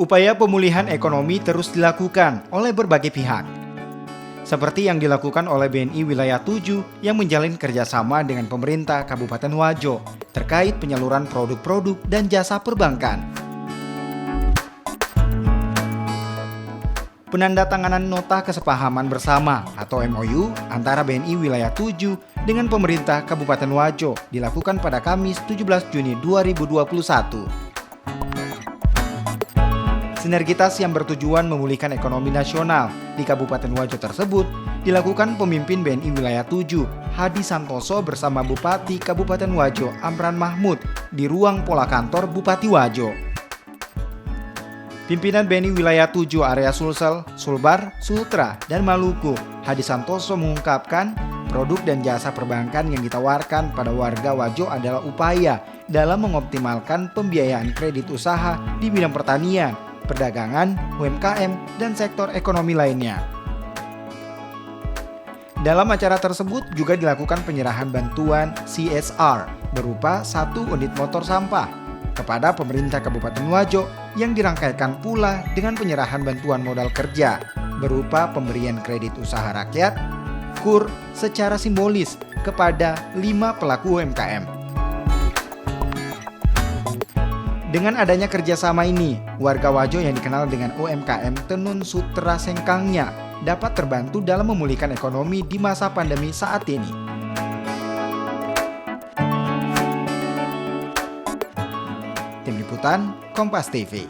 Upaya pemulihan ekonomi terus dilakukan oleh berbagai pihak. Seperti yang dilakukan oleh BNI Wilayah 7 yang menjalin kerjasama dengan pemerintah Kabupaten Wajo terkait penyaluran produk-produk dan jasa perbankan. Penandatanganan Nota Kesepahaman Bersama atau MOU antara BNI Wilayah 7 dengan pemerintah Kabupaten Wajo dilakukan pada Kamis 17 Juni 2021. Sinergitas yang bertujuan memulihkan ekonomi nasional di Kabupaten Wajo tersebut dilakukan pemimpin BNI Wilayah 7, Hadi Santoso bersama Bupati Kabupaten Wajo, Amran Mahmud, di ruang pola kantor Bupati Wajo. Pimpinan BNI Wilayah 7 area Sulsel, Sulbar, Sultra, dan Maluku, Hadi Santoso mengungkapkan produk dan jasa perbankan yang ditawarkan pada warga Wajo adalah upaya dalam mengoptimalkan pembiayaan kredit usaha di bidang pertanian, perdagangan, UMKM, dan sektor ekonomi lainnya. Dalam acara tersebut juga dilakukan penyerahan bantuan CSR berupa 1 unit motor sampah kepada pemerintah Kabupaten Wajo yang dirangkaikan pula dengan penyerahan bantuan modal kerja berupa pemberian kredit usaha rakyat, KUR, secara simbolis kepada 5 pelaku UMKM. Dengan adanya kerjasama ini, warga Wajo yang dikenal dengan UMKM Tenun Sutra Sengkangnya dapat terbantu dalam memulihkan ekonomi di masa pandemi saat ini. Tim Liputan, Kompas TV.